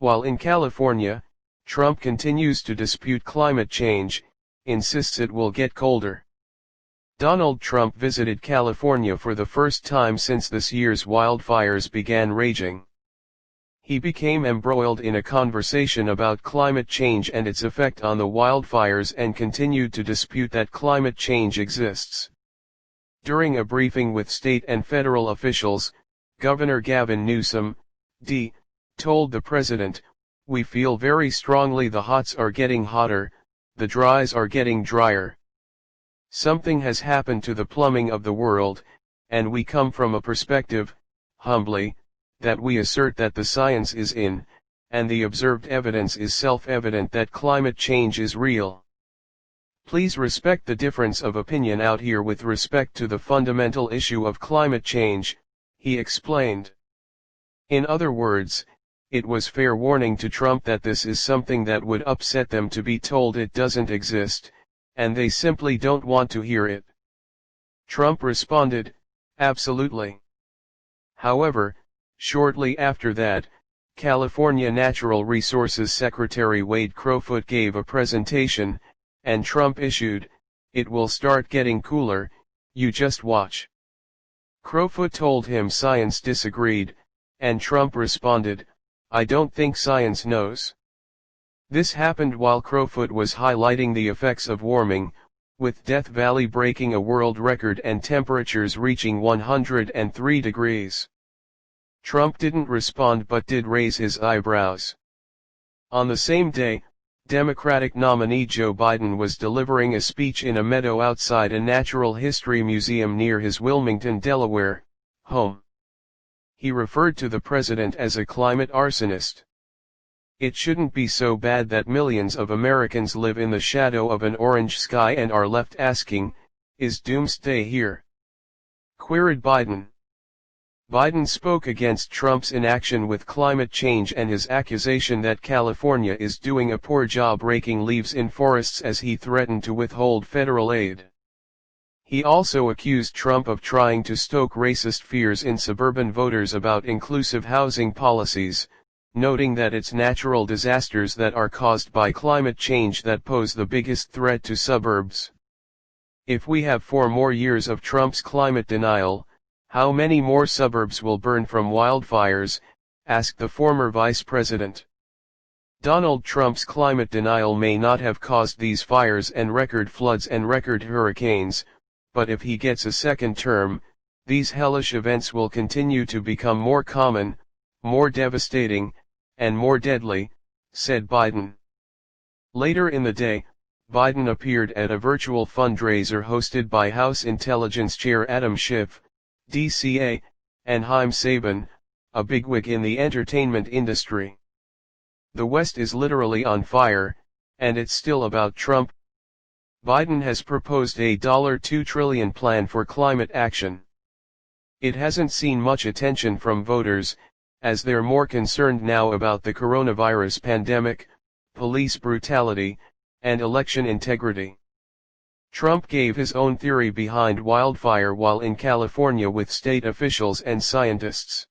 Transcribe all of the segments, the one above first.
While in California, Trump continues to dispute climate change, insists it will get colder. Donald Trump visited California for the first time since this year's wildfires began raging. He became embroiled in a conversation about climate change and its effect on the wildfires and continued to dispute that climate change exists. During a briefing with state and federal officials, Governor Gavin Newsom, D., told the president, "We feel very strongly the hots are getting hotter, the dries are getting drier. Something has happened to the plumbing of the world, and we come from a perspective, humbly, that we assert that the science is in, and the observed evidence is self-evident that climate change is real. Please respect the difference of opinion out here with respect to the fundamental issue of climate change," he explained. In other words, it was fair warning to Trump that this is something that would upset them to be told it doesn't exist, and they simply don't want to hear it. Trump responded, "Absolutely." However, shortly after that, California Natural Resources Secretary Wade Crowfoot gave a presentation, and Trump issued, "It will start getting cooler, you just watch." Crowfoot told him science disagreed, and Trump responded, "I don't think science knows." This happened while Crowfoot was highlighting the effects of warming, with Death Valley breaking a world record and temperatures reaching 103 degrees. Trump didn't respond but did raise his eyebrows. On the same day, Democratic nominee Joe Biden was delivering a speech in a meadow outside a natural history museum near his Wilmington, Delaware, home. He referred to the president as a climate arsonist. "It shouldn't be so bad that millions of Americans live in the shadow of an orange sky and are left asking, 'Is doomsday here?'" queried Biden. Biden spoke against Trump's inaction with climate change and his accusation that California is doing a poor job raking leaves in forests as he threatened to withhold federal aid. He also accused Trump of trying to stoke racist fears in suburban voters about inclusive housing policies, noting that it's natural disasters that are caused by climate change that pose the biggest threat to suburbs. "If we have 4 more years of Trump's climate denial, how many more suburbs will burn from wildfires?" asked the former vice president. Donald Trump's climate denial may not have caused these fires and record floods and record hurricanes, but if he gets a second term, these hellish events will continue to become more common, more devastating, and more deadly, said Biden. Later in the day, Biden appeared at a virtual fundraiser hosted by House Intelligence Chair Adam Schiff, DCA, and Haim Saban, a bigwig in the entertainment industry. "The West is literally on fire, and it's still about Trump." Biden has proposed a $2 trillion plan for climate action. It hasn't seen much attention from voters, as they're more concerned now about the coronavirus pandemic, police brutality, and election integrity. Trump gave his own theory behind wildfire while in California with state officials and scientists.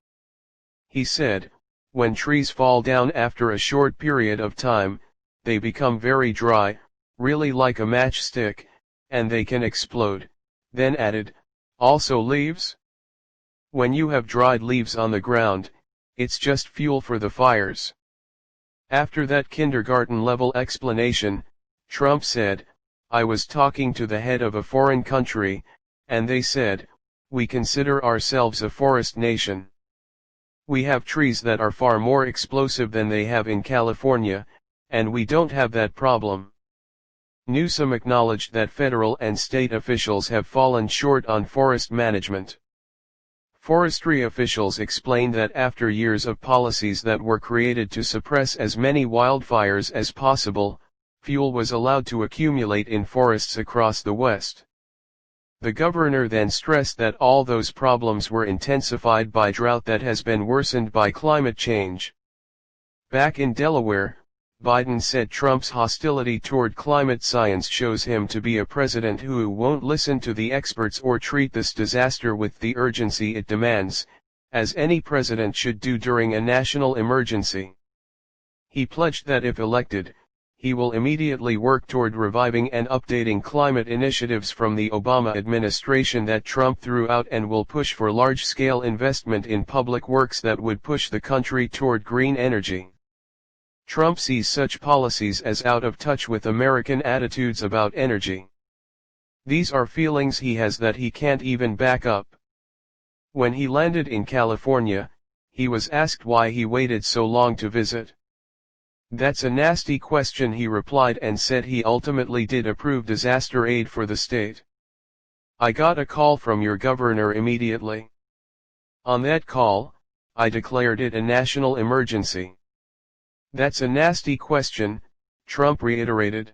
He said, "When trees fall down after a short period of time, they become very dry, really like a matchstick, and they can explode," then added, "Also leaves? When you have dried leaves on the ground, it's just fuel for the fires." After that kindergarten-level explanation, Trump said, "I was talking to the head of a foreign country, and they said, we consider ourselves a forest nation. We have trees that are far more explosive than they have in California, and we don't have that problem." Newsom acknowledged that federal and state officials have fallen short on forest management. Forestry officials explained that after years of policies that were created to suppress as many wildfires as possible, fuel was allowed to accumulate in forests across the West. The governor then stressed that all those problems were intensified by drought that has been worsened by climate change. Back in Delaware, Biden said Trump's hostility toward climate science shows him to be a president who won't listen to the experts or treat this disaster with the urgency it demands, as any president should do during a national emergency. He pledged that if elected, he will immediately work toward reviving and updating climate initiatives from the Obama administration that Trump threw out and will push for large-scale investment in public works that would push the country toward green energy. Trump sees such policies as out of touch with American attitudes about energy. These are feelings he has that he can't even back up. When he landed in California, he was asked why he waited so long to visit. "That's a nasty question," he replied, and said he ultimately did approve disaster aid for the state. "I got a call from your governor immediately. On that call, I declared it a national emergency." "That's a nasty question," Trump reiterated.